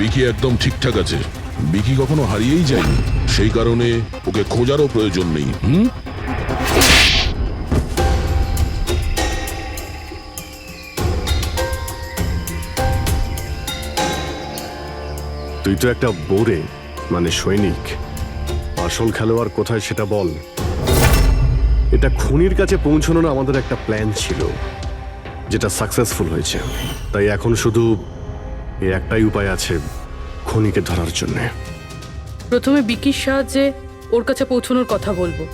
বিকি একদম ঠিকঠাক আছে। বিকি কখনো হারিয়েই যায়নি, সেই কারণে ওকে খোঁজারও প্রয়োজন নেই। তুই তো একটা বোরে, মানে সৈনিক। আসল খেলোয়াড় কোথায় সেটা বল। এটা খুনির কাছে পৌঁছানোর আমাদের একটা প্ল্যান ছিল, যেটা সাকসেসফুল হয়েছে। তাই এখন শুধু এই একটাই উপায় আছে খুনিকে ধরার জন্য। প্রথমে বিকির সাহায্যে ওর কাছে পৌঁছানোর কথা বলবো,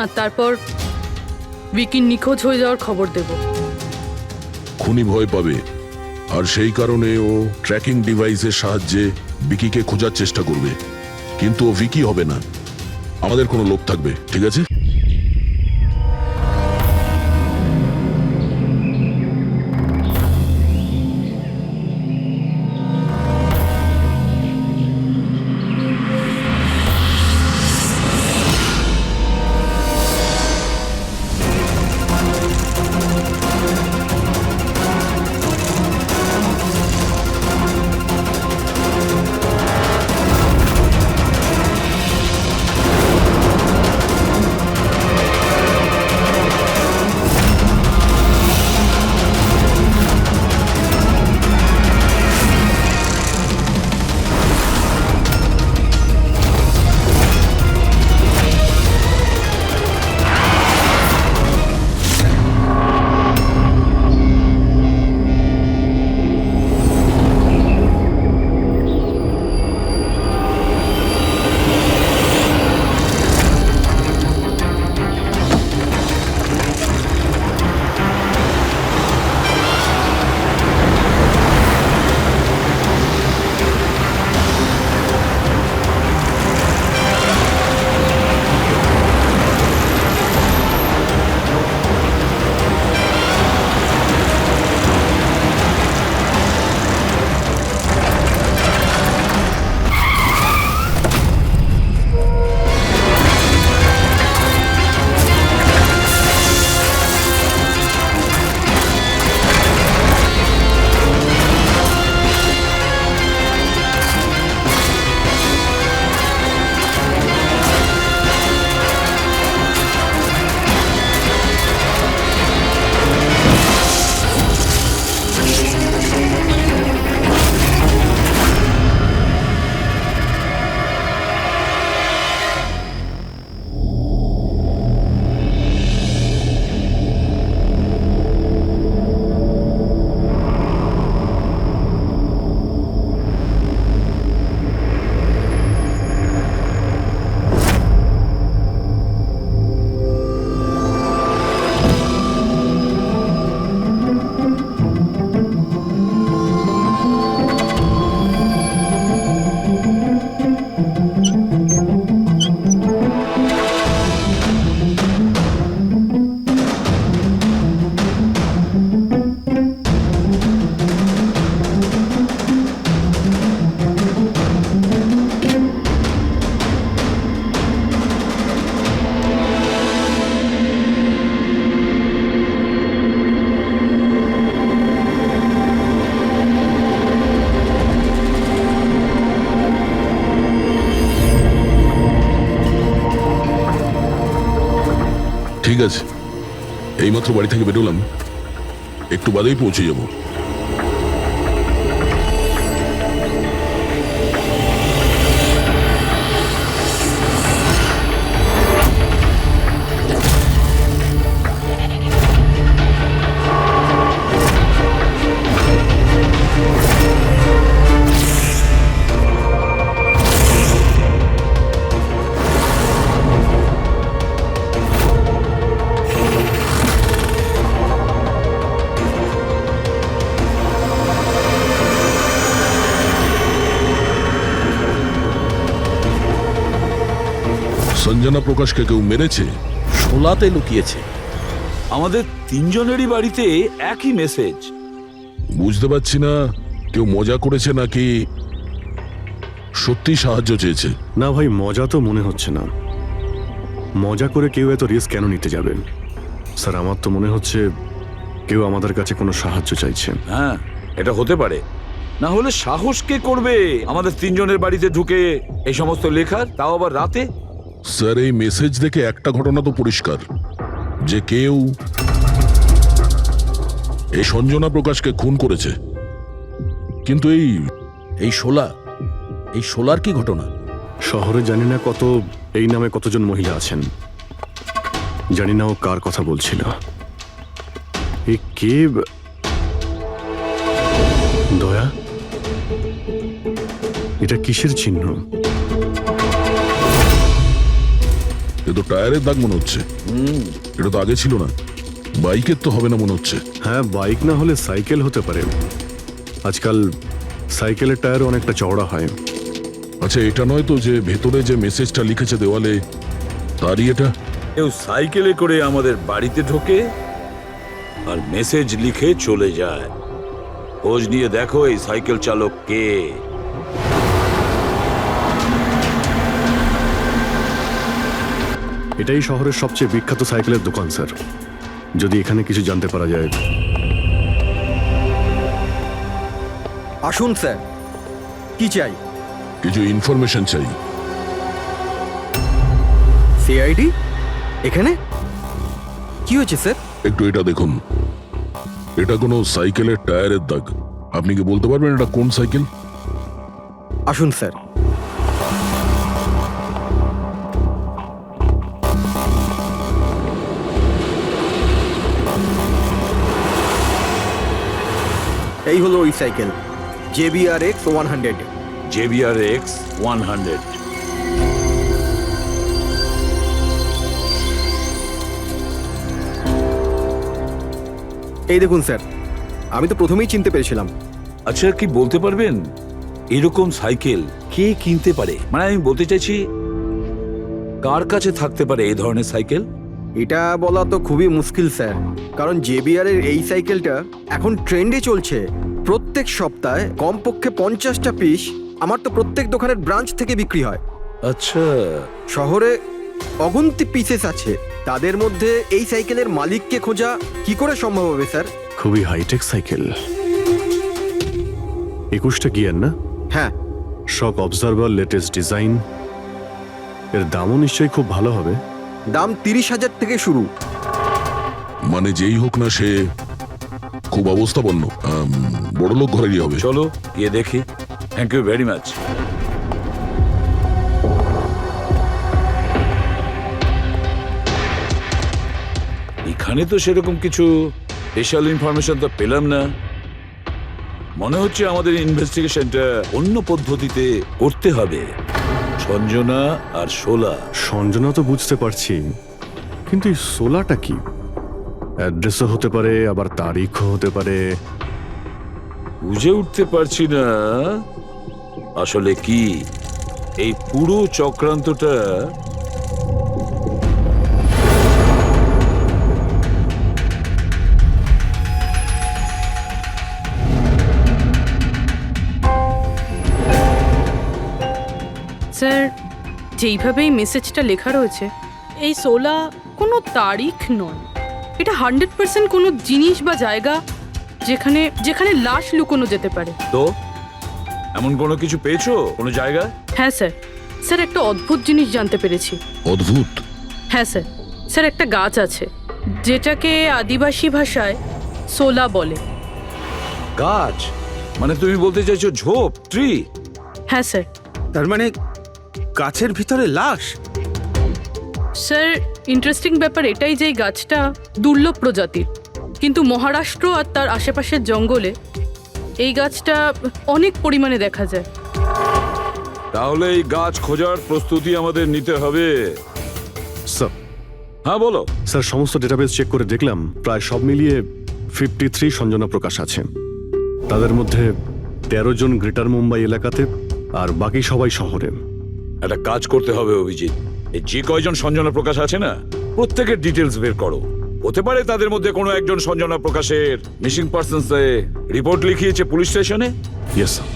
আর তারপর বিকির নিখোঁজ হয়ে যাওয়ার খবর দেব। খুনি ভয় পাবে, আর সেই কারণে ও ট্র্যাকিং ডিভাইসের সাহায্যে বিকিকে খোঁজার চেষ্টা করবে। কিন্তু ও ভিকি হবে না, আমাদের কোনো লোক থাকবে, ঠিক আছে? ঠিক আছে, এইমাত্র বাড়ি থেকে বেরোলাম, একটু বাদেই পৌঁছে যাব। সঞ্জনা প্রকাশকে কেউ মেরেছে? শোলাতে লুকিয়েছে। আমাদের তিনজনেরই বাড়িতে একই মেসেজ। বুঝতে পারছি না কেউ মজা করেছে নাকি সত্যি সাহায্য চেয়েছে। না ভাই, মজা তো মনে হচ্ছে না। মজা করে কেউ এত রিস্ক কেন নিতে যাবেন? স্যার, আমার তো মনে হচ্ছে কেউ আমাদের কাছে কোনো সাহায্য চাইছে। হ্যাঁ, এটা হতে পারে, না হলে সাহস কে করবে আমাদের তিনজনের বাড়িতে ঢুকে এই সমস্ত লেখার, তাও আবার রাতে? স্যার এই মেসেজ দেখে একটা ঘটনা তো পরিষ্কার, যে কেউ এই সঞ্জনা প্রকাশকে খুন করেছে। কিন্তু এই শোলার কি ঘটনা? শহরে জানি না এই নামে কতজন মহিলা আছেন, জানি না ও কার কথা বলছিল। এই কে? দয়া, এটা কিসের চিহ্ন? এ তো টায়ারের দাগ মনে হচ্ছে। এটা তো আগে ছিল না। বাইকের তো হবে না মনে হচ্ছে। হ্যাঁ, বাইক না হলে সাইকেল হতে পারে। আজকাল সাইকেলের টায়ার অনেকটা চওড়া হয়। আচ্ছা, এটা নয় তো যে ভেতরে যে মেসেজটা লিখেছে দেওয়ালে তারই এটা? কেউ সাইকেলে করে আমাদের বাড়িতে ঢোকে আর মেসেজ লিখে চলে যায়। খোঁজ নিয়ে দেখো এই সাইকেল চালক কে। এটাই শহরের সবচেয়ে বিখ্যাত সাইকেলের দোকান স্যার। যদি এখানে কিছু জানতে পারা যায়। আসুন স্যার, কি চাই? কিছু ইনফরমেশন চাই। সিআইডি এখানে কি হয়েছে স্যার? একটু এটা দেখুন, এটা কোনো সাইকেলের টায়ারের দাগ। আপনি কি বলতে পারবেন এটা কোন সাইকেল? আসুন স্যার। এই হলো ওই সাইকেল, JBRX 100। JBRX 100। এই দেখুন স্যার, আমি তো প্রথমেই চিনতে পেরেছিলাম। আচ্ছা, কি বলতে পারবেন এরকম সাইকেল কে কিনতে পারে? মানে আমি বলতে চাইছি, কার কাছে থাকতে পারে এই ধরনের সাইকেল? এটা বলা তো খুবই মুশকিল স্যার, কারণ JBR এর এই সাইকেলটা এখন ট্রেন্ডে চলছে। প্রত্যেক সপ্তাহে কমপক্ষে 50টা পিস আমার তো প্রত্যেক দোকানের ব্রাঞ্চ থেকে বিক্রি হয়। আচ্ছা, শহরে অগন্তি পিসেস আছে, তাদের মধ্যে এই সাইকেলের মালিককে খোঁজা কি করে সম্ভব হবে স্যার? খুবই হাইটেক সাইকেল। 21টা গিয়ার না? হ্যাঁ। শক অবজারভার, লেটেস্ট ডিজাইন। এর দামও নিশ্চয়ই খুব ভালো হবে। দাম 30,000 থেকে শুরু। মানে যেই হোক না সে খুব অবস্থাপন্ন, বড়লোক ঘরেরই হবে। চলো গিয়ে দেখি। Thank you very much. এখানে তো সেরকম কিছু স্পেশাল ইনফরমেশন তো পেলাম না। মনে হচ্ছে আমাদের ইনভেস্টিগেশনটা অন্য পদ্ধতিতে করতে হবে। সঞ্জনা আর শোলা। সঞ্জনা তো বুঝতে পারছি, কিন্তু এই সোলাটা কি? অ্যাড্রেসও হতে পারে, আবার তারিখও হতে পারে। বুঝে উঠতে পারছি না আসলে কি এই পুরো চক্রান্তটা। স্যার, যেইভাবে এই মেসেজটা লেখা রয়েছে, এই 16 কোনো তারিখ নয়। এটা 100% কোনো জিনিস বা জায়গা যেখানে যেখানে লাশ লুকোনো যেতে পারে। তো এমন কোনো কিছু পেয়েছো কোনো জায়গা? হ্যাঁ স্যার। স্যার, একটা অদ্ভুত জিনিস জানতে পেরেছি। অদ্ভুত? হ্যাঁ স্যার। স্যার, একটা গাছ আছে যেটাকে আদিবাসী ভাষায় সোলা বলে। গাছ? মানে তুমি বলতে চাইছো ঝোপ, ট্রি? হ্যাঁ স্যার। তার মানে গাছের ভিতরে লাশ? স্যার, ইন্টারেস্টিং ব্যাপার এটাই যে এই গাছটা দুর্লভ প্রজাতির, কিন্তু মহারাষ্ট্র আর তার আশেপাশের জঙ্গলে এই গাছটা অনেক পরিমাণে দেখা যায়। তাহলে এই গাছ খোঁজার প্রস্তুতি আমাদের নিতে হবে। স্যার, হ্যাঁ বলো। স্যার, সমস্ত ডেটাবেস চেক করে দেখলাম, প্রায় সব মিলিয়ে 53 সঞ্জনা প্রকাশ আছে। তাদের মধ্যে 13 জন গ্রেটার মুম্বাই এলাকাতে, আর বাকি সবাই শহরে। একটা কাজ করতে হবে অভিজিৎ, এই যে কয়জন সঞ্জনা প্রকাশ আছে না, প্রত্যেকের ডিটেলস বের করো। হতে পারে তাদের মধ্যে কোনো একজন সঞ্জনা প্রকাশের মিসিং পার্সনস রিপোর্ট লিখিয়েছে পুলিশ স্টেশনে। Yes sir.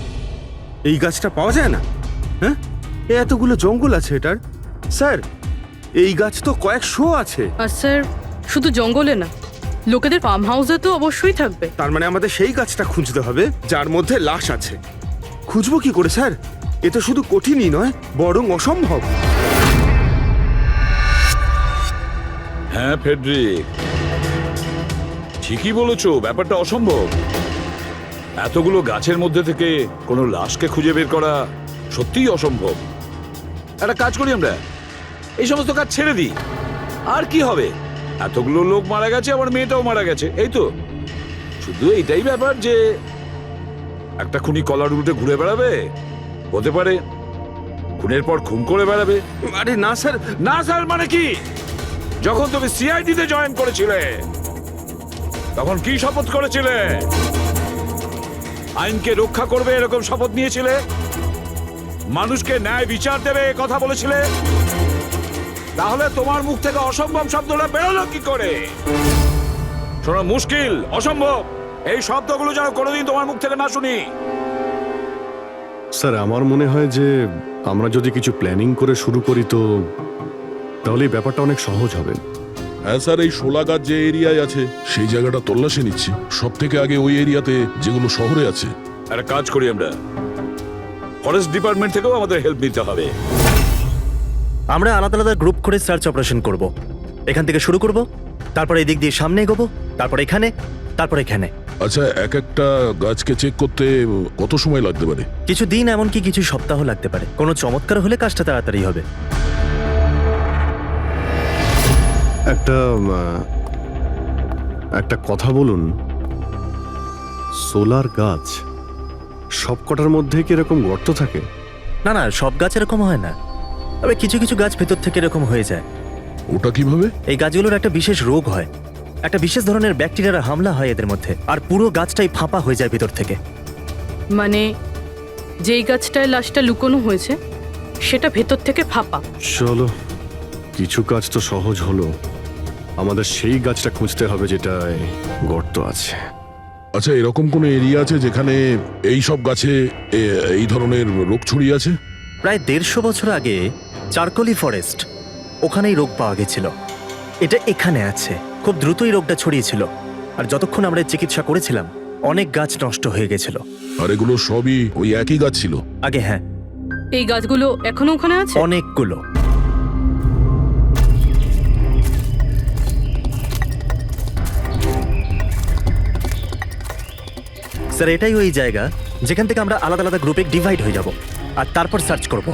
এই গাছটা পাওয়া যায় না? হ্যাঁ, এতগুলো জঙ্গল আছে এটার। স্যার, এই গাছ তো কয়েকশো আছে। আর স্যার, শুধু জঙ্গলে না, লোকেদের ফার্ম হাউসে তো অবশ্যই থাকবে। তার মানে আমাদের সেই গাছটা খুঁজতে হবে যার মধ্যে লাশ আছে। খুঁজবো কি করে স্যার? এ তো শুধু কঠিনই নয়, বরং অসম্ভব। হ্যাঁ ফেডরিক, ঠিকই বলেছো, ব্যাপারটা অসম্ভব। এতগুলো গাছের মধ্যে থেকে কোনো লাশকে খুঁজে বের করা সত্যিই অসম্ভব। একটা কাজ করি আমরা, এই সমস্ত কাজ ছেড়ে দিই। আর কি হবে, এতগুলো লোক মারা গেছে, আমার মেয়েটাও মারা গেছে, এই তো। শুধু এইটাই ব্যাপার যে একটা খুনি কলার উল্টে ঘুরে বেড়াবে, হতে পারে খুনের পর খুন করে বেড়াবে। আরে না স্যার। না স্যার মানে কি? যখন তুমি সিআইডি তে জয়েন করেছিলে তখন কি শপথ করেছিলে? আইনকে রক্ষা করবে এরকম শপথ নিয়েছিলে? মানুষকে ন্যায় বিচার দেবে এ কথা বলেছিলে? তাহলে তোমার মুখ থেকে অসম্ভব শব্দটা বেরোলো কি করে? শোনা মুশকিল, অসম্ভব, এই শব্দগুলো যেন কোনোদিন তোমার মুখ থেকে না শুনি। স্যার, আমার মনে হয় যে আমরা যদি কিছু প্ল্যানিং করে শুরু করি তো তাহলে এই ব্যাপারটা অনেক সহজ হবে। হ্যাঁ স্যার, এই শোলা গাছ যে এরিয়ায় আছে সেই জায়গাটা তল্লাশি নিচ্ছি। সব থেকে আগে ওই এরিয়াতে যেগুলো শহরে আছে। একটা কাজ করি আমরা, ফরেস্ট ডিপার্টমেন্ট থেকেও আমাদের হেল্প নিতে হবে। আমরা আলাদা আলাদা গ্রুপ করে সার্চ অপারেশন করব। এখান থেকে শুরু করব, তারপর এই দিক দিয়ে সামনে এগোবো, তারপর এখানে, তারপর এখানে। আচ্ছা, এক একটা গাছকে চেক করতে কত সময় লাগতে পারে? কিছু দিন, এমনকি কিছু সপ্তাহ লাগতে পারে। কোনো চমৎকার হলে কাজটা তাড়াতাড়ি হবে। একটা কথা বলুন, সোলার গাছ সব কটার মধ্যে কি এরকম গর্ত থাকে? না না, সব গাছ এরকম হয় না, তবে কিছু কিছু গাছ ভেতর থেকে এরকম হয়ে যায়। ওটা কিভাবে? এই গাছগুলোর একটা বিশেষ রোগ হয়, একটা বিশেষ ধরনের ব্যাকটেরিয়ার হামলা হয় এদের মধ্যে, আর পুরো গাছটাই ফাঁপা হয়ে যায় ভেতর থেকে। মানে যেই গাছটায় লাশটা লুকোনো হয়েছে সেটা ভেতর থেকে ফাঁপা। চলো, কিছু কাজ তো সহজ হলো। আমাদের সেই গাছটা খুঁজতে হবে যেটায় গর্ত আছে। আচ্ছা, এরকম কোনো এরিয়া আছে যেখানে এই সব গাছে এই ধরনের রোগ ছড়িয়ে আছে? প্রায় 150 বছর আগে চারকোলি ফরেস্ট, ওখানেই রোগ পাওয়া গেছিল। এটা এখানে আছে। খুব দ্রুতই রোগটা ছড়িয়েছিল, আর যতক্ষণ আমরা চিকিৎসা করেছিলাম অনেক গাছ নষ্ট হয়ে গেছিল। আর এগুলো সবই ওই একই গাছ ছিল? আগে হ্যাঁ, এই গাছগুলো এখনো ওখানে আছে? অনেকগুলো। স্যার, এটাই ওই জায়গা যেখান থেকে আমরা আলাদা আলাদা গ্রুপে ডিভাইড হয়ে যাব আর তারপর সার্চ করব।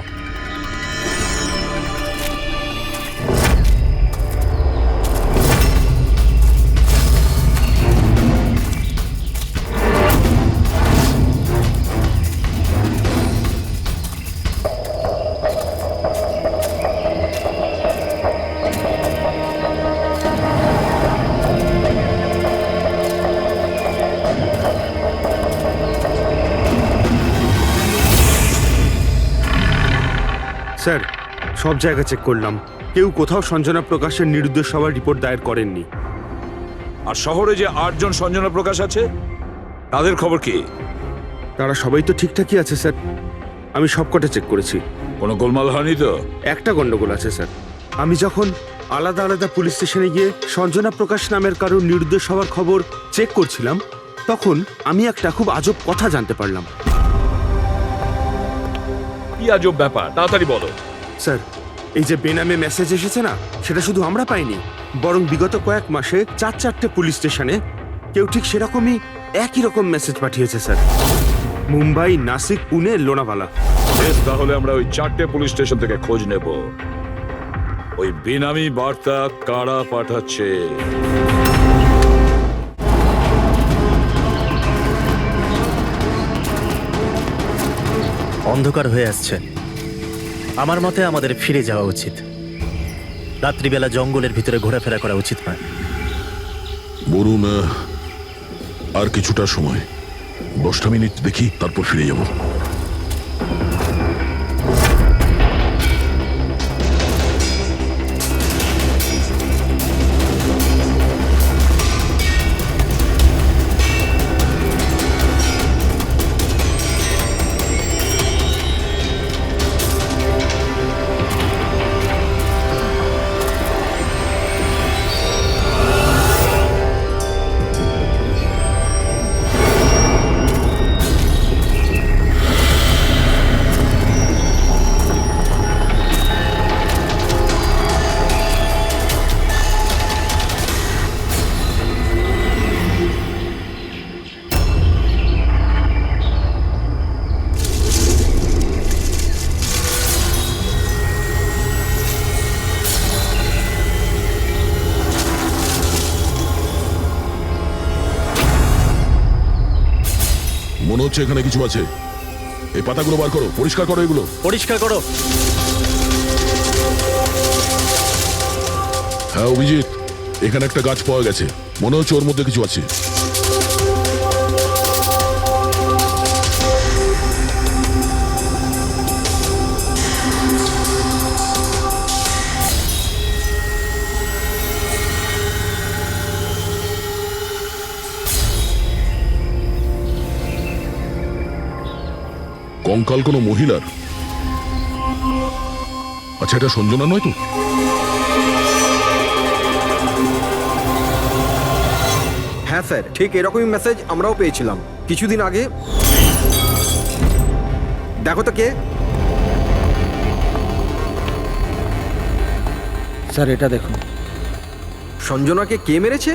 স্যার, সব জায়গা চেক করলাম, কেউ কোথাও সঞ্জনা প্রকাশের নিরুদ্দেশ হওয়ার রিপোর্ট দায়ের করেননি। আর শহরে যে 8 জন সঞ্জনা প্রকাশ আছে তাদের খবর কি? তারা সবাই তো ঠিকঠাকই আছে স্যার, আমি সবকটা চেক করেছি। কোনো গোলমাল হয়নি তো? একটা গন্ডগোল আছে স্যার। আমি যখন আলাদা আলাদা পুলিশ স্টেশনে গিয়ে সঞ্জনা প্রকাশ নামের কারোর নিরুদ্দেশ হওয়ার খবর চেক করছিলাম, তখন আমি একটা খুব আজব কথা জানতে পারলাম। কি আজব ব্যাপার, তাড়াতাড়ি বলো। স্যার, এই যে বেনামে মেসেজ এসেছে না, সেটা শুধু আমরা পাইনি, বরং বিগত কয়েক মাসে 4-4টে পুলিশ স্টেশনে কেউ ঠিক সেরকমই একই রকম মেসেজ পাঠিয়েছে স্যার। মুম্বাই, নাসিক, পুনে, লোনাভালা। বেশ, তাহলে আমরা ওই 4টে পুলিশ স্টেশন থেকে খোঁজ নেব ওই বেনামি বার্তা কারা পাঠাচ্ছে। অন্ধকার হয়ে আসছে, আমার মতে আমাদের ফিরে যাওয়া উচিত। রাত্রিবেলা জঙ্গলের ভিতরে ঘোরাফেরা করা উচিত নয়। বলুন, আর কিছুটা সময়, 10টা মিনিট দেখি, তারপর ফিরে যাব। মনে হচ্ছে এখানে কিছু আছে। এই পাতাগুলো বার করো, পরিষ্কার করো এগুলো। পরিষ্কার করো। হ্যাঁ অভিজিৎ, এখানে একটা গাছ পাওয়া গেছে, মনে হচ্ছে ওর মধ্যে কিছু আছে। কঙ্কাল কোনো মহিলার? আচ্ছা, এটা সঞ্জনা নয় তো? হ্যাঁ স্যার, ঠিক এরকমই মেসেজ আমরাও পেয়েছিলাম কিছুদিন আগে। দেখো তো কে। স্যার এটা দেখুন। সঞ্জনাকে কে মেরেছে?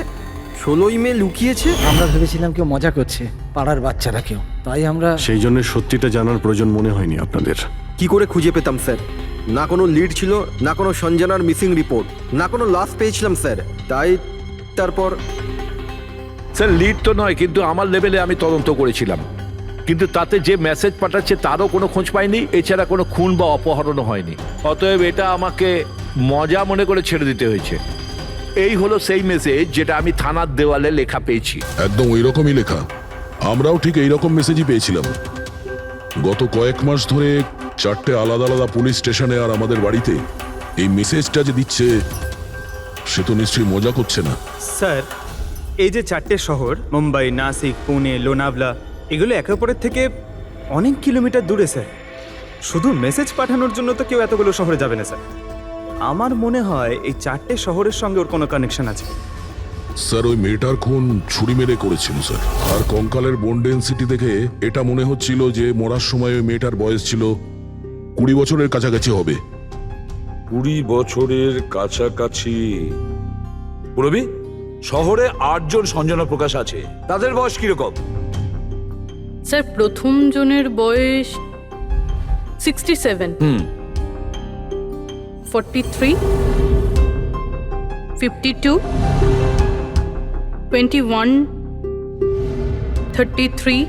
16ই মে লুকিয়েছে। আমরা ভেবেছিলাম কেউ মজা করছে, পাড়ার বাচ্চারা কেউ, তাই আমরা সেই জন্য সত্যিটা জানার প্রয়োজন মনে হয়নি আপনাদের। কি করে খুঁজে পেতাম স্যার? না কোনো লিড ছিল, না কোনো সঞ্জনার মিসিং রিপোর্ট, না কোনো লাশ পেয়েছিলাম স্যার। তাই তারপর স্যার লিড তো নয়, কিন্তু আমার লেভেলে আমি তদন্ত করেছিলাম, কিন্তু তাতে যে মেসেজ পাঠাচ্ছে তারও কোনো খোঁজ পাইনি, এছাড়া কোনো খুন বা অপহরণও হয়নি। অতএব এটা আমাকে মজা মনে করে ছেড়ে দিতে হয়েছে। এই হলো সেই মেসেজ যেটা আমি থানার দেওয়ালে লেখা পেয়েছি। একদম ওই রকমই লেখা। আমরাও ঠিক এইরকম মেসেজই পেয়েছিলাম। গত কয়েক মাস ধরে 4টে আলাদা আলাদা পুলিশ স্টেশনে আর আমাদের বাড়িতে এই মেসেজটা যে দিচ্ছে, সে তো নিশ্চয়ই মজা করছে না। স্যার, এই যে 4টে শহর, মুম্বাই, নাসিক, পুনে, লোনাভলা, এগুলো একে অপরের থেকে অনেক কিলোমিটার দূরে স্যার। শুধু মেসেজ পাঠানোর জন্য তো কেউ এতগুলো শহরে যাবে না স্যার। আমার মনে হয় এই 4টে শহরের সঙ্গে ওর কোনো কানেকশন আছে। স্যার, ওই মেয়েটার খুন ছুরি মেরে করেছিল স্যার। আর কঙ্কালের বোন ডেন্সিটি দেখে এটা মনে হচ্ছিল যে মরার সময় ওই মেয়েটার বয়স ছিল 20 বছরের কাছাকাছি হবে। 20 বছরের কাছাকাছি। পুরবি, শহরে 8 জন সঞ্জনা প্রকাশ আছে, তাদের বয়স কিরকম? স্যার, প্রথম জনের বয়স 67, 43, 52, 21, 33,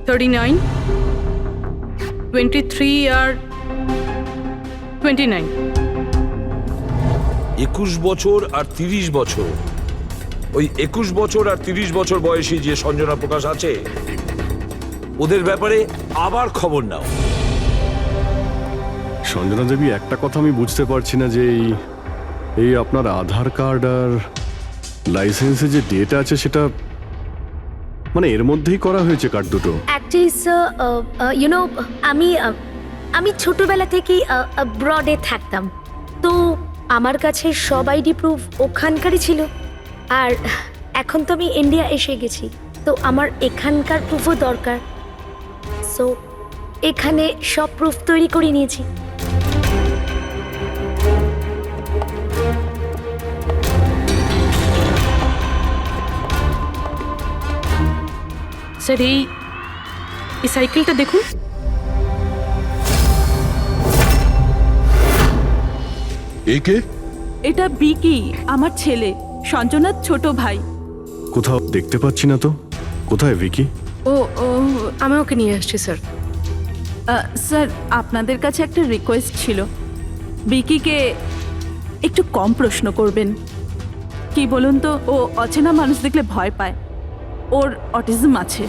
39, 23 আর 29। 21 বছর আর 30 বছর। ওই 21 বছর আর 30 বছর বয়সী যে সঞ্জনা প্রকাশ আছে, ওদের ব্যাপারে আবার খবর নাও। সঞ্জনা দেবী, একটা কথা আমি বুঝতে পারছি না যে এই আপনার আধার কার্ড আর লাইসেন্সে যে ডেটা আছে সেটা মানে এর মধ্যেই করা হয়েছে কার্ড দুটো। অ্যাকচুয়ালি স্যার, আমি ছোটবেলা থেকেই ব্রডে থাকতাম, তো আমার কাছে সব আইডি প্রুফ ওখানকারই ছিল। আর এখন তো আমি ইন্ডিয়া এসে গেছি, তো আমার এখানকার প্রুফও দরকার। সো এখানে সব প্রুফ তৈরি করে নিয়েছি। স্যার, এই সাইকেলটা দেখুন। একে? এটা বিকি, আমার ছেলে, সঞ্জনার ছোট ভাই। কোথাও দেখতে পাচ্ছি না তো। কোথায় ভিকি? ও আমি ওকে নিয়ে আসছি স্যার। স্যার, আপনাদের কাছে একটা রিকোয়েস্ট ছিল। বিকিকে একটু কম প্রশ্ন করবেন। কি বলুন তো, ও অচেনা মানুষ দেখলে ভয় পায়, ওর অটিজম আছে।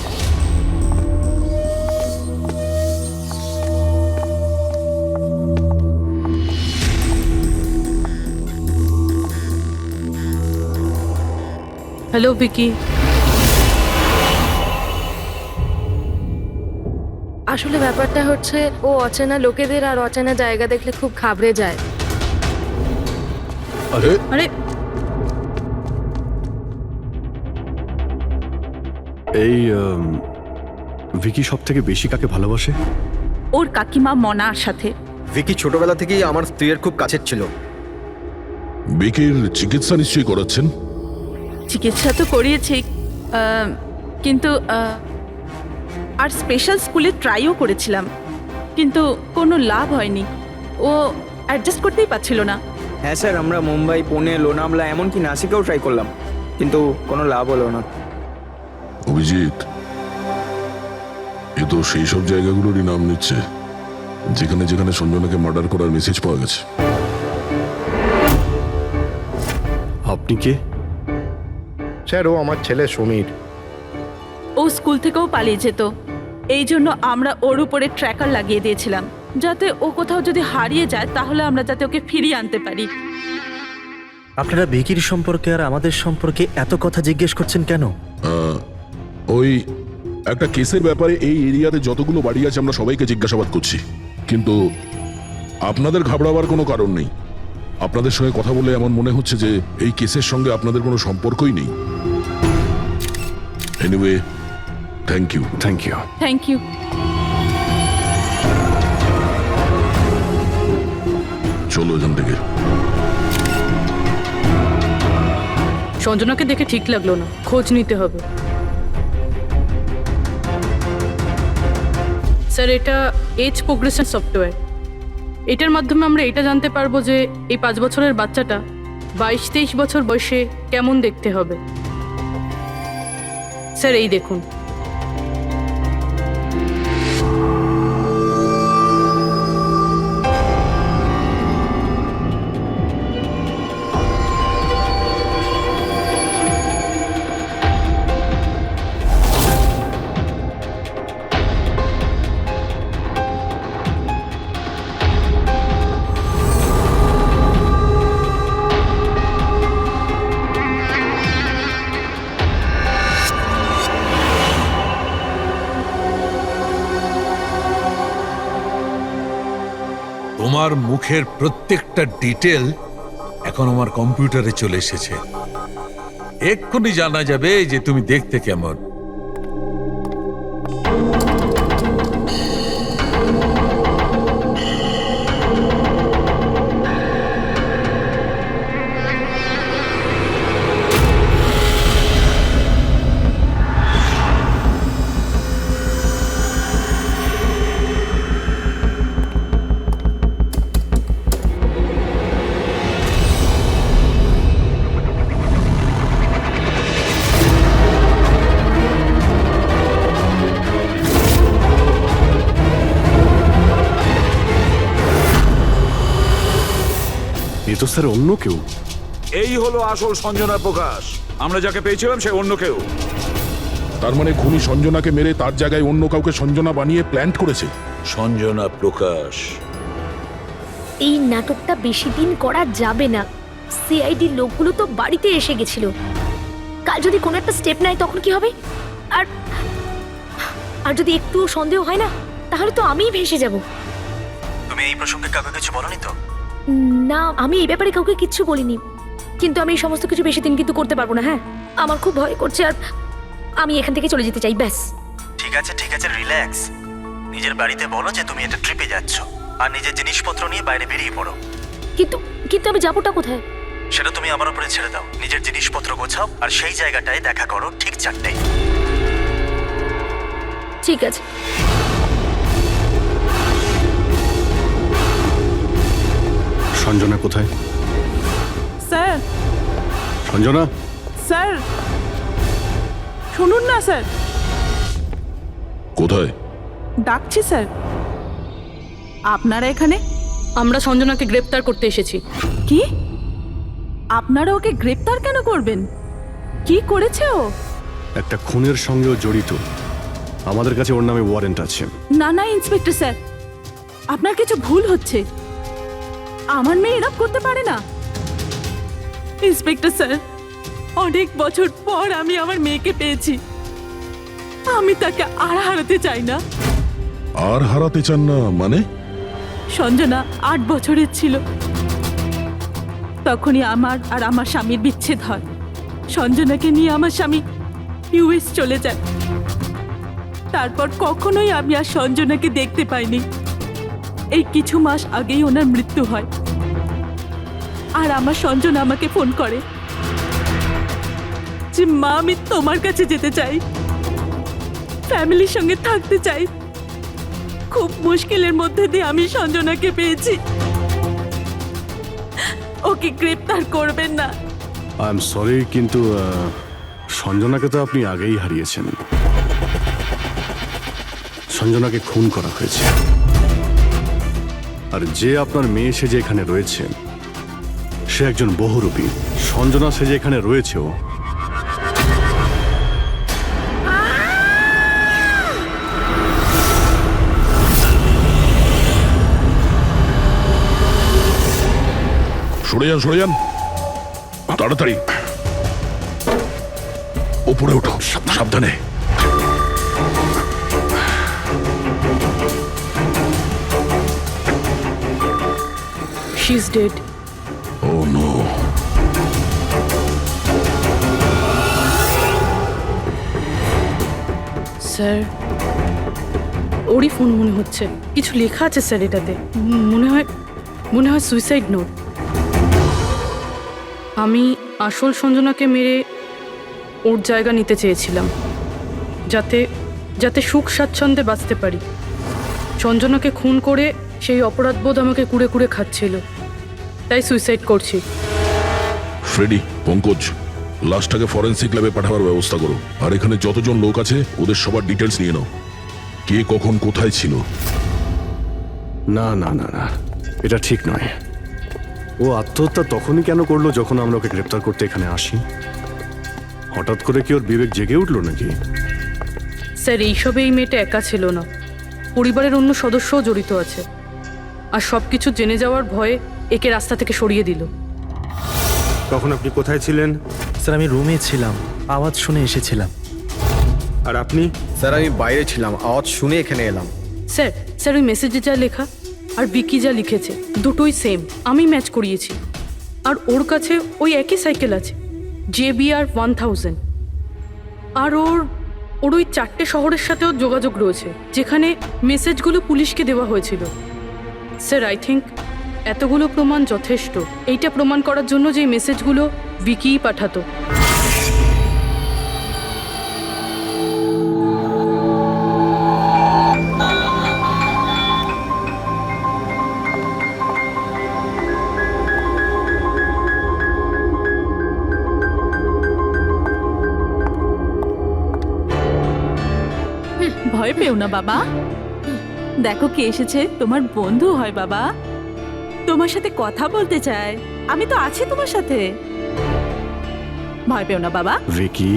হ্যালো বিকি। আসলে ব্যাপারটা হচ্ছে, ও অচেনা লোকেদের আর অচেনা জায়গা দেখলে খুব ঘাবড়ে যায়। আরে আরে, এই ভিকি সব থেকে বেশি কাকে ভালোবাসে? ওর কাকিমা মনার সাথে। ভিকি ছোটবেলা থেকেই আমার স্ত্রীর খুব কাছের ছিল। বিকির চিকিৎসা নিশ্চয়ই করাচ্ছেন? চিকিৎসা তো করিয়েছি, কিন্তু আর স্পেশাল স্কুলে ট্রাইও করেছিলাম, কিন্তু কোনো লাভ হয়নি। ও অ্যাডজাস্ট করতেই পারছিল না। হ্যাঁ স্যার, আমরা মুম্বাই, পুনে, লোনাভলা, এমনকি নাসিকেও ট্রাই করলাম, কিন্তু কোনো লাভ হলো না। অভিজিৎ, এ তো সেই সব জায়গাগুলোরই নাম নিচ্ছে যেখানে যেখানে সঞ্জনাকে মার্ডার করার মেসেজ পাওয়া গেছে। আপনি কে? স্যার ও আমার ছেলে সমীর। ও স্কুল থেকেও পালিয়ে যেত, এই জন্য আমরা ওর উপরে ট্র্যাকার লাগিয়ে দিয়েছিলাম, যাতে ও কোথাও যদি হারিয়ে যায় তাহলে আমরা যাতে ওকে ফিরিয়ে আনতে পারি। আপনারা ভিকির সম্পর্কে আর আমাদের সম্পর্কে এত কথা জিজ্ঞেস করছেন কেন? ওই একটা কেসের ব্যাপারে এই এরিয়াতে যতগুলো বাড়ি আছে আমরা সবাইকে জিজ্ঞাসাবাদ করছি, কিন্তু আপনাদের ঘাবড়াবার কোনো কারণ নেই। আপনাদের সঙ্গে কথা বলে এমন মনে হচ্ছে যে এই কেসের সঙ্গে আপনাদের কোনো সম্পর্কই নেই। Anyway, thank you. Thank you. Thank you. চলো এখান থেকে। সঞ্জনাকে দেখে ঠিক লাগলো না, খোঁজ নিতে হবে। স্যার, এটা এজ প্রোগ্রেশন সফটওয়্যার। এটার মাধ্যমে আমরা এটা জানতে পারবো যে এই 5 বছরের বাচ্চাটা 22-23 বছর বয়সে কেমন দেখতে হবে। স্যার, এই দেখুন। তোমার মুখের প্রত্যেকটা ডিটেল এখন আমার কম্পিউটারে চলে এসেছে। এক্ষুনি জানা যাবে যে তুমি দেখতে কেমন। এ তো স্যার অন্য কেউ। এই হলো আসল সঞ্জনা প্রকাশ। আমরা যাকে পেয়েছিলাম সে অন্য কেউ। তার মানে খুনি সঞ্জনাকে মেরে তার জায়গায় অন্য কাউকে সঞ্জনা বানিয়ে প্ল্যান্ট করেছে। সঞ্জনা প্রকাশ। এই নাটকটা বেশি দিন করা যাবে না। সিআইডি লোকগুলো তো বাড়িতে এসে গেছিল। কাল যদি কোনো একটা স্টেপ নেয় তখন কি হবে? আর আর যদি একটুও সন্দেহ হয় না, তাহলে তো আমিই ভেসে যাব। তুমি এই প্রসঙ্গে কাউকে কিছু বলনি তো? না, আমি এই ব্যাপারে কাউকে কিচ্ছু বলিনি, কিন্তু আমি এই সমস্ত কিছু বেশি দিন কিন্তু করতে পারবো না। হ্যাঁ, আমার খুব ভয় করছে আর আমি এখান থেকে চলে যেতে চাই, ব্যাস। ঠিক আছে রিল্যাক্স। নিজের বাড়িতে বলো যে তুমি একটা ট্রিপে যাচ্ছ আর নিজের জিনিসপত্র নিয়ে বাইরে বেরিয়ে পড়ো। কিন্তু কিন্তু আমি যাবোটা কোথায়? সেটা তুমি আমার উপরে ছেড়ে দাও। নিজের জিনিসপত্র গোছাও আর সেই জায়গাটায় দেখা করো ঠিক 4টায়। ঠিক আছে। সঞ্জনা কোথায়? স্যার, সঞ্জনা? স্যার শুনুন না স্যার, কোথায়? ডাকছি স্যার। আপনারা এখানে? আমরা সঞ্জনাকে গ্রেপ্তার করতে এসেছি। কি? আপনারা ওকে গ্রেপ্তার কেন করবেন? কি করেছে ও? একটা খুনের সঙ্গেও জড়িত। আমাদের কাছে ওর নামে ওয়ারেন্ট আছে। না না ইন্সপেক্টর স্যার, আপনার কিছু ভুল হচ্ছে। আমার মেয়ে এরকম করতে পারে না। ইন্সপেক্টর স্যার, অনেক বছর পর আমি আমার মেয়েকে পেয়েছি। আমি তাকে আর হারাতে চাই না। আর হারাতে চান না মানে? সঞ্জনা 8 বছরের ছিল, তখনই আমার আর আমার স্বামীর বিচ্ছেদ হয়। সঞ্জনাকে নিয়ে আমার স্বামী ইউএস চলে যায়। তারপর কখনোই আমি আর সঞ্জনাকে দেখতে পাইনি। এই কিছু মাস আগেই ওনার মৃত্যু হয়। আর আমার সঞ্জনা আমাকে ফোন করে যে মা, আমি তোমার কাছে যেতে চাই, ফ্যামিলির সঙ্গে থাকতে চাই। খুব মুশকিলের মধ্যে দিয়ে আমি সঞ্জনাকে পেয়েছি। ওকে গ্রেপ্তার করবেন না? আই এম সরি, কিন্তু সঞ্জনাকে তো আপনি আগেই হারিয়েছেন। সঞ্জনাকে খুন করা হয়েছে। আর যে আপনার মেয়ে সেজে এখানে রয়েছে সে একজন বহুরূপী। সঞ্জনা সেজে এখানে রয়েছেও। সরে যান, সরে যান, তাড়াতাড়ি ওপরে ওঠো, সাবধানে। She is dead. Oh no. Sir, ওরই ফোন মনে হচ্ছে। কিছু লেখা আছে স্যার এটাতে। মনে হয় সুইসাইড নোট। আমি আসল সঞ্জনাকে মেরে ওর জায়গা নিতে চেয়েছিলাম, যাতে সুখ স্বাচ্ছন্দ্যে বাঁচতে পারি। সঞ্জনাকে খুন করে সেই অপরাধবোধ আমাকে কুড়ে কুড়ে খাচ্ছিল, তাই সুইসাইড করছি। ফ্রেডি, পঙ্কজ, লাশটাকে ফরেন্সিক ল্যাবে পাঠাবার ব্যবস্থা করো। আর এখানে যতজন লোক আছে ওদের সবার ডিটেলস নিয়ে নাও, কে কখন কোথায় ছিল। না না না না, এটা ঠিক নয়। ও আত্মহত্যা তখনই কেন করলো যখন আমরা ওকে গ্রেপ্তার করতে এখানে আসি? হঠাৎ করে কি ওর বিবেক জেগে উঠলো নাকি? স্যার, এইসবে এই মেয়েটা একা ছিল না, পরিবারের অন্য সদস্যও জড়িত আছে। আর সব কিছু জেনে যাওয়ার ভয়ে একে রাস্তা থেকে সরিয়ে দিল। তখন আপনি কোথায় ছিলেন? স্যার আমি রুমে ছিলাম, আওয়াজ শুনে এসেছিলাম। আর আপনি? স্যার আমি বাইরে ছিলাম, আওয়াজ শুনে এখানে এলাম। স্যার ওই মেসেজে যা লেখা আর বিকি যা লিখেছে দুটোই সেম, আমি ম্যাচ করিয়েছি। আর ওর কাছে ওই একই সাইকেল আছে, JBR 1000। আর ওর ওই 4টে শহরের সাথেও যোগাযোগ রয়েছে যেখানে মেসেজগুলো পুলিশকে দেওয়া হয়েছিল। স্যার, আই থিঙ্ক এতগুলো প্রমাণ যথেষ্ট এইটা প্রমাণ করার জন্য যে এই মেসেজগুলো বিকিই পাঠাতো। ভয় পেও না বাবা, দেখো কে এসেছে, তোমার বন্ধু হয় বাবা, তোমার সাথে কথা বলতে চায়। আমি তো আছি তোমার সাথে, ভয় পেও না বাবা। ভিকি,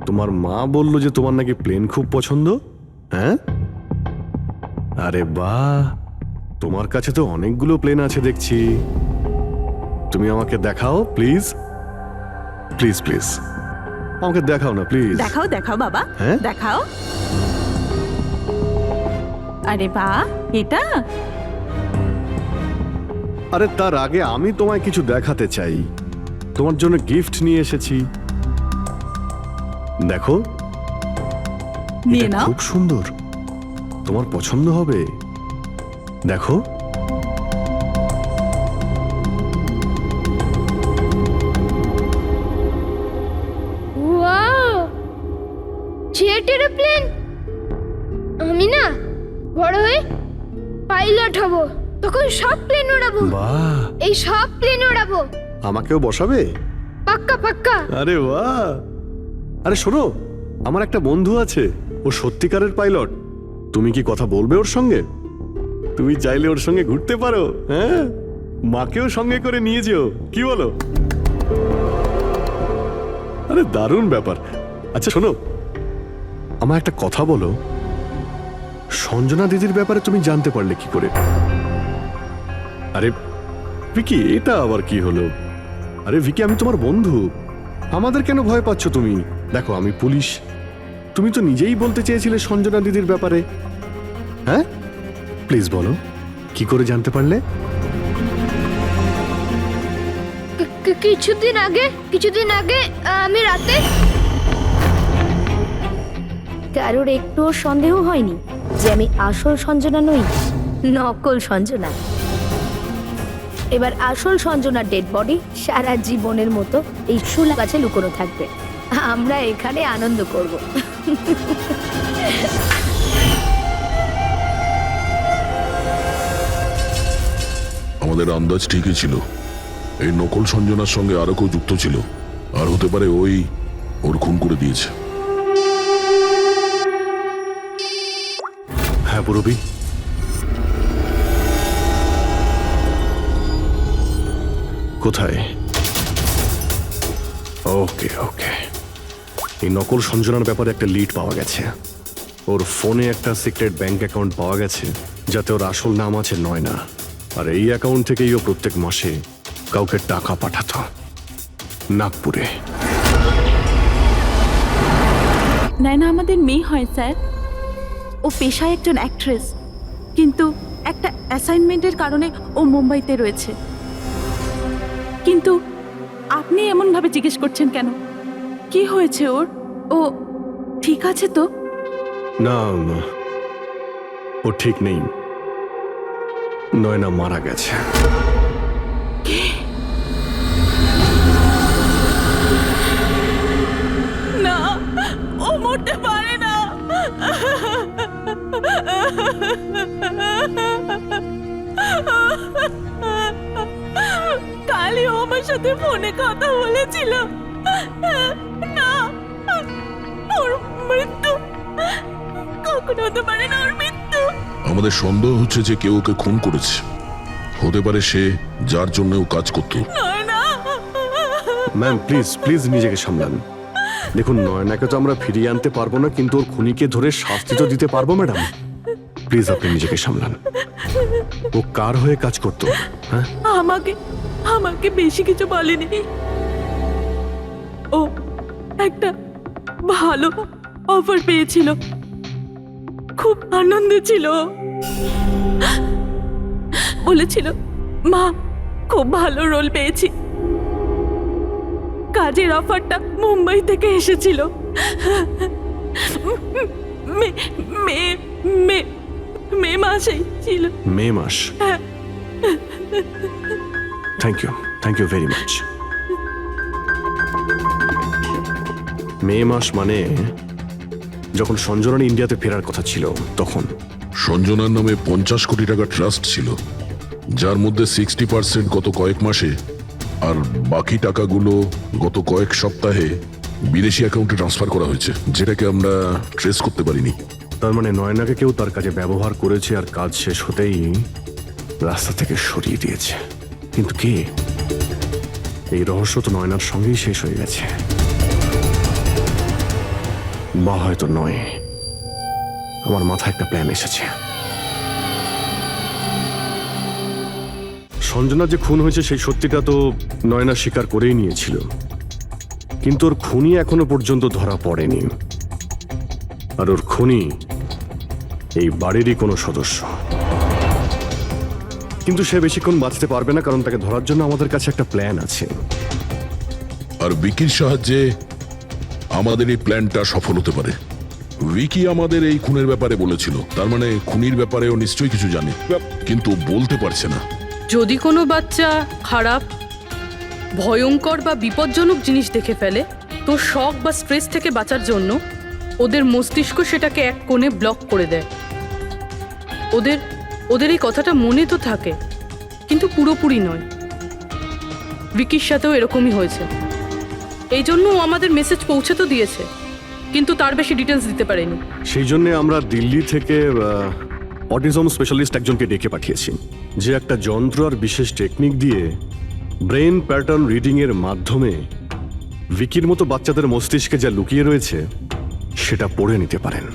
তোমার মা বলল যে তোমার নাকি প্লেন খুব পছন্দ, হ্যাঁ? আরে বাহ, তোমার কাছে তো অনেকগুলো প্লেন আছে দেখছি। তুমি আমাকে দেখাও প্লিজ, প্লিজ প্লিজ আমাকে দেখাও না প্লিজ। দেখাও দেখাও বাবা, হ্যাঁ? দেখাও। আরে বাহ, এটা? আরে তার আগে আমি তোমায় কিছু দেখাতে চাই। তোমার জন্য গিফট নিয়ে এসেছি, দেখো। নিয়ে এটা নাও। খুব সুন্দর, তোমার পছন্দ হবে, দেখো। Wow, jet aeroplane! আমি না বড় হয়ে পাইলট হব, তখন সব প্লেন উড়াবো। বাহ, এই সব প্লেন উড়াবো। আমাকেও বসাবে? পাক্কা পাক্কা। আরে বাহ! আরে শোনো, আমার একটা বন্ধু আছে, ও সত্যিকারের পাইলট। তুমি কি কথা বলবে ওর সঙ্গে? তুমি চাইলে ওর সঙ্গে ঘুরতে পারো, হ্যাঁ? মাকেও সঙ্গে করে নিয়ে যেও, কি বলো? আরে দারুণ ব্যাপার। আচ্ছা শোনো, আমার একটা কথা বলো, সঞ্জনা দিদির ব্যাপারে তুমি জানতে পারলে কি করে? আরে ভিকি, এটা আবার কি হলো? আরে ভিকি, আমি তোমার বন্ধু, আমাদের কেন ভয় পাচ্ছ তুমি? দেখো আমি পুলিশ, তুমি তো নিজেই বলতে চেয়েছিলে সঞ্জনা দিদির ব্যাপারে, হ্যাঁ? প্লিজ বলো, কি করে জানতে পারলে? কিছুদিন আগে আমি রাতে। কারোর একটুও সন্দেহ হয়নি যে আমি আসল সঞ্জনা নই, নকল সঞ্জনা। এবার আসল সঞ্জনার ডেড বডি সারা জীবনের মতো এই শুলা গাছে লুকোনো থাকবে। আমরা এখানে আনন্দ করব। আমাদের আন্দাজ ঠিকই ছিল, এই নকল সঞ্জনার সঙ্গে আরো কেউ যুক্ত ছিল, আর হতে পারে ওর খুন করে দিয়েছে। হ্যাঁ পুরবি, কোথায়? ওকে ওকে, এই নকল সঞ্জনার ব্যাপারে একটা লিড পাওয়া গেছে। ওর ফোনে একটা সিক্রেট ব্যাংক অ্যাকাউন্ট পাওয়া গেছে, যাতে ওর আসল নাম আছে নয়না। আর এই অ্যাকাউন্ট থেকেই ও প্রত্যেক মাসে কাউকে টাকা পাঠাতো নাগপুরে। নয়না আমাদের মেয়ে হয় স্যার। ও পেশায় একজন অ্যাক্ট্রেস, কিন্তু একটা অ্যাসাইনমেন্টের কারণে ও মুম্বাইতে রয়েছে। কিন্তু আপনি এমনভাবে জিজ্ঞেস করছেন কেন? কি হয়েছে ওর? ও ঠিক আছে তো? না না, ও ঠিক নেই। নয়না মারা গেছে। না, ও মরতে পারে না। কালই ও আমার সাথে ফোনে কথা বলেছিল। না, ওর মৃত্যু কখনো হতে পারে না। ওর মৃত্যু। আমাদের সন্দেহ হচ্ছে যে কেউ ওকে খুন করেছে। হতে পারে সে যার জন্য ও কাজ করত। ম্যাম প্লিজ প্লিজ নিজেকে সামলান। দেখুন, নয়নাকে তো আমরা ফিরিয়ে আনতে পারবো না, কিন্তু ওর খুনিকে ধরে শাস্তি তো দিতে পারবো ম্যাডাম। প্লিজ আপনি নিজেকে সামলান। ও কার হয়ে কাজ করতো? হ্যাঁ, আমাকে বেশি কিছু বলেনি। ও একটা ভালো অফার পেয়েছিল, খুব আনন্দে ছিল। বলেছিল, মা খুব ভালো রোল পেয়েছি। কাজের অফারটা মুম্বাই থেকে এসেছিল। মে মাসেই ছিল। মে মাস? Thank you very much. May মাস মানে যখন সঞ্জনার ইন্ডিয়াতে ফেরার কথা ছিল তখন। সঞ্জনার নামে 50 কোটি টাকা ট্রাস্ট ছিল, যার মধ্যে 60% গত কয়েক মাসে আর বাকি টাকাগুলো গত কয়েক সপ্তাহে বিদেশি অ্যাকাউন্টে ট্রান্সফার করা হয়েছে, যেটাকে আমরা ট্রেস করতে পারিনি। তার মানে নয়নাকে কেউ তার কাজে ব্যবহার করেছে, আর কাজ শেষ হতেই রাস্তা থেকে সরিয়ে দিয়েছে। কিন্তু কে? এই রহস্য তো নয়নার সঙ্গেই শেষ হয়ে গেছে, বা হয়তো নয়। আমার মাথায় একটা প্ল্যান এসেছে। সঞ্জনা যে খুন হয়েছে সেই সত্যিটা তো নয়না স্বীকার করেই নিয়েছিল, কিন্তু ওর খুনি এখনো পর্যন্ত ধরা পড়েনি। আর ওর খুনি এই বাড়িরই কোনো সদস্য। কিন্তু সে বেশিক্ষণ বাঁচতে পারবে না, কারণ তাকে ধরার জন্য আমাদের কাছে একটা প্ল্যান আছে। আর বিকির সাহায্যে আমাদের এই প্ল্যানটা সফল হতে পারে। উইকি আমাদের এই খুনের ব্যাপারে বলেছিল, তার মানে খুনির ব্যাপারেও নিশ্চয়ই কিছু জানে, কিন্তু বলতে পারছে না। যদি কোনো বাচ্চা খারাপ, ভয়ঙ্কর বা বিপজ্জনক জিনিস দেখে ফেলে, তো শক বা স্ট্রেস থেকে বাঁচার জন্য ওদের মস্তিষ্ক সেটাকে এক কোণে ব্লক করে দেয়। ওদের এই কথাটা মনে তো থাকে, কিন্তু পুরোপুরি নয়। ভিকির সাথেও এরকমই হয়েছে। এই জন্য ও আমাদের মেসেজ পৌঁছে তো দিয়েছে, কিন্তু তার বেশি ডিটেলস দিতে পারেনি। সেই জন্য আমরা দিল্লি থেকে অটিজম স্পেশালিস্ট একজনকে ডেকে পাঠিয়েছি, যে একটা যন্ত্র আর বিশেষ টেকনিক দিয়ে ব্রেন প্যাটার্ন রিডিং এর মাধ্যমে ভিকির মতো বাচ্চাদের মস্তিষ্কে যা লুকিয়ে রয়েছে সেটা পড়ে নিতে পারেন।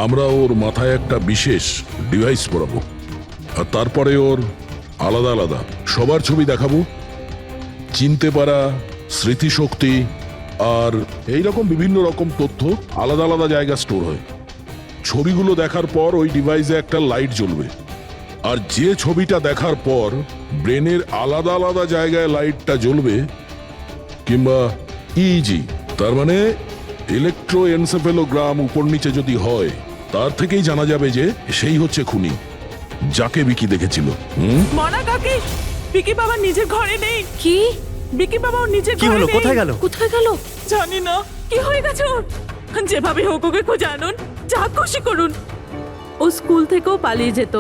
আমরা ওর মাথায় একটা বিশেষ ডিভাইস পরাবো, আর তারপরে ওর আলাদা আলাদা সবার ছবি দেখাবো। চিনতে পারা, স্মৃতিশক্তি আর এইরকম বিভিন্ন রকম তথ্য আলাদা আলাদা জায়গা স্টোর হয়। ছবিগুলো দেখার পর ওই ডিভাইসে একটা লাইট জ্বলবে, আর যে ছবিটা দেখার পর ব্রেনের আলাদা আলাদা জায়গায় লাইটটা জ্বলবে, কিংবা ইজি তার মানে ইলেকট্রোএনসেফেলোগ্রাম উপর নিচে যদি হয়, তার থেকেই জানা যাবে যে সেই হচ্ছে খুনি, যাকে বিকি দেখেছিল। মনা কাকি, বিকি বাবা নিজের ঘরে নেই। কি? বিকি বাবা ওর নিজের কি ঘরে হলো? নেই। কোথায় গেল? কোথায় গেল? জানি না কি হয়ে গেছে ওর। যেভাবে হোক ওকে খুঁজে আনুন, যা খুশি করুন। ও স্কুল থেকেও পালিয়ে যেত,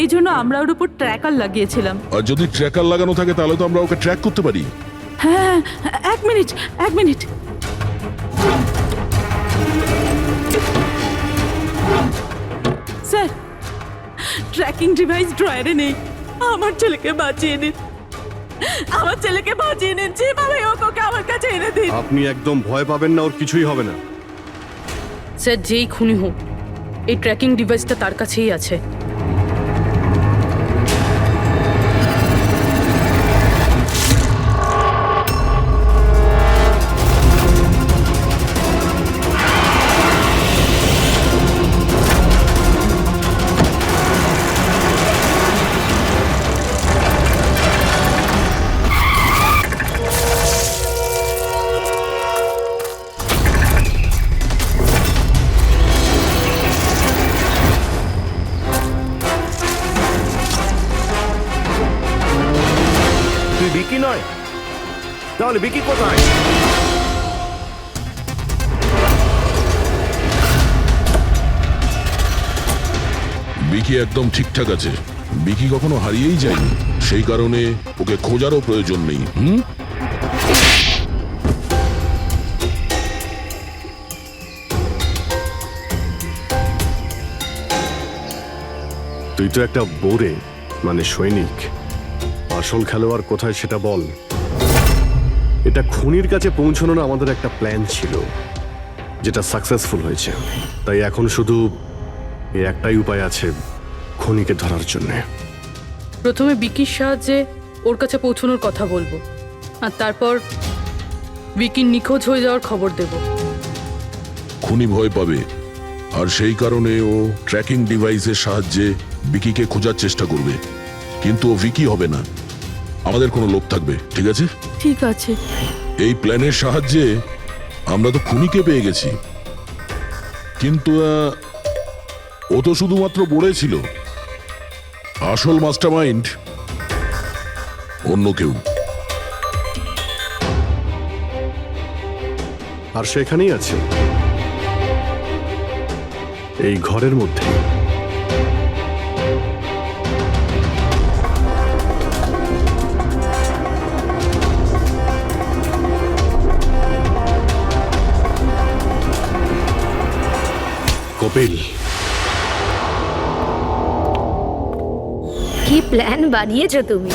এই জন্য আমরা ওর উপর ট্র্যাকার লাগিয়েছিলাম। আর যদি ট্র্যাকার লাগানো থাকে তাহলে তো আমরা ওকে ট্র্যাক করতে পারি। হ্যাঁ, এক মিনিট। স্যার ট্র্যাকিং ডিভাইস ড্রয়ারে নেই। আমার ছেলেকে বাঁচিয়ে নিন, আমার ছেলেকে বাঁচিয়ে নিন, যেভাবে হোক ওকে আমার কাছে এনে দিন। আপনি একদম ভয় পাবেন না, ওর কিছুই হবে না। স্যার যেই খুনি হোক এই ট্র্যাকিং ডিভাইসটা তার কাছেই আছে। তুই বিকি নয়? তাহলে বিকি কোথায়? বিকি একদম ঠিকঠাক আছে। বিকি কখনো হারিয়েই যায়নি, সেই কারণে ওকে খোঁজারও প্রয়োজন নেই। তুই তো একটা বোরে, মানে সৈনিক। আসল খেলোয়াড় কোথায় সেটা বল। এটা খুনির কাছে পৌঁছানোর আমাদের একটা প্ল্যান ছিল, যেটা সাকসেসফুল হয়েছে। তাই এখন শুধু এই একটাই উপায় আছে খুনিকে ধরার জন্যে। প্রথমে বিকির সাহায্যে ওর কাছে পৌঁছানোর কথা বলবো, আর তারপর বিকির নিখোঁজ হয়ে যাওয়ার খবর দেব। খুনি ভয় পাবে, আর সেই কারণে ও ট্র্যাকিং ডিভাইসের সাহায্যে বিকিকে খোঁজার চেষ্টা করবে। কিন্তু ও ভিকি হবে না, আমাদের কোনো লোক থাকবে, ঠিক আছে? ঠিক আছে। এই প্ল্যানের সাহায্যে আমরা তো খুনিকে পেয়ে গেছি, কিন্তু ও তো শুধুমাত্র বলেছিল। আসল মাস্টারমাইন্ড অন্য কেউ। আর সেখানেই আছে, এই ঘরের মধ্যে। কপিল, কি প্ল্যান বানিয়েছো তুমি?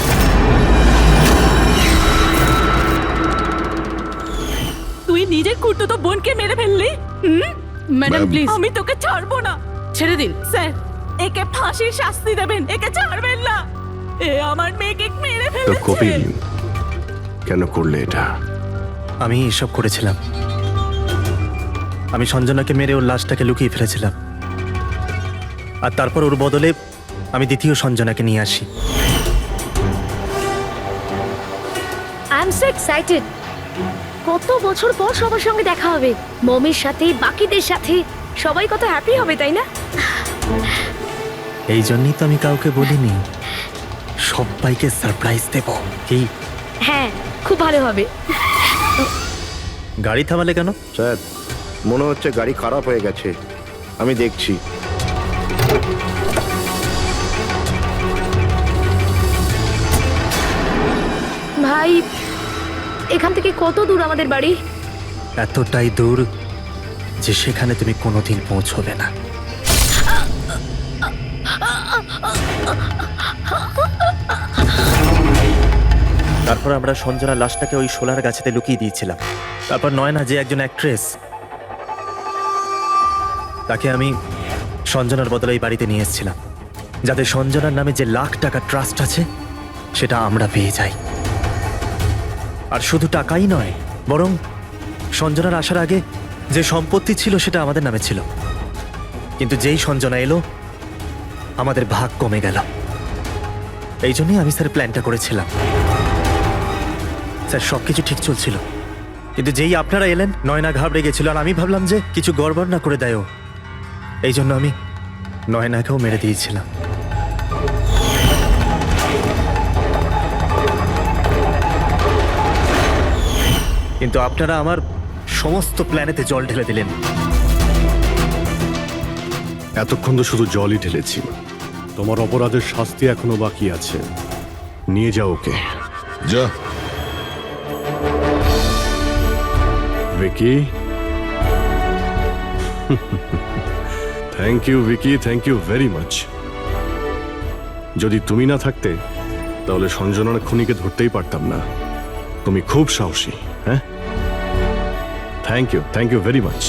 তুই নিজের খুঁড়তো বোনকে মেরে ফেললি। ম্যাডাম প্লিজ, আমি তোকে ছাড়বো না। ছেড়ে দিন। স্যার একে ফাঁসির শাস্তি দেবেন, একে ছাড়বেন না। এ আমার মেয়েকে মেরে তো ফেলেছে। কপিল কেন করলে এটা? আমি এসব করেছিলাম। আমি সঞ্জনাকে মেরে ওর লাশটাকে লুকিয়ে ফেলেছিলাম, আর তারপর ওর বদলে আমি দ্বিতীয় সঞ্জনাকে নিয়ে আসি। I am so excited. কত বছর পর সবার সঙ্গে দেখা হবে, মমির সাথে, বাকিদের সাথে। সবাই কত হ্যাপি হবে, তাই না? এই জন্যই তো আমি কাউকে বলিনি, সবাইকে সারপ্রাইজ দেব। কি হ্যাঁ, খুব ভালো হবে। গাড়ি থামালে কেন? স্যার, মনে হচ্ছে গাড়ি খারাপ হয়ে গেছে, আমি দেখছি। ভাই, এখান থেকে কত দূর আমাদের বাড়ি? এতটাই দূর যে সেখানে তুমি কোনোদিন পৌঁছবে না। তারপর আমরা সঞ্জনার লাশটাকে ওই শোলার গাছেতে লুকিয়ে দিয়েছিলাম। তারপর নয়না, যে একজন অ্যাক্ট্রেস, তাকে আমি সঞ্জনার বদলে এই বাড়িতে নিয়ে এসেছিলাম, যাতে সঞ্জনার নামে যে লাখ টাকা ট্রাস্ট আছে সেটা আমরা পেয়ে যাই। আর শুধু টাকাই নয়, বরং সঞ্জনার আসার আগে যে সম্পত্তি ছিল সেটা আমাদের নামে ছিল। কিন্তু যেই সঞ্জনা এলো, আমাদের ভাগ কমে গেল। এই জন্যই আমি স্যার প্ল্যানটা করেছিলাম। স্যার সবকিছু ঠিক চলছিল, কিন্তু যেই আপনারা এলেন, নয়না ঘাবড়ে গেছিল, আর আমি ভাবলাম যে কিছু গড়বড় না করে দেয় ও। এই জন্য আমি নয়নাকেও মেরে দিয়েছিলাম। কিন্তু আপনারা আমার সমস্ত প্ল্যানেতে জল ঢেলে দিলেন। এতক্ষণ তো শুধু জলই ঢেলেছি। তোমার অপরাধের শাস্তি এখনো বাকি আছে। নিয়ে যাও ওকে। যা। Vicky, thank you Vicky, thank you very much. যদি তুমি না থাকতে তাহলে সঞ্জনার খুনিকে ধরতেই পারতাম না। তুমি খুব সাহসী। হ্যাঁ, থ্যাংক ইউ ভেরি মাচ।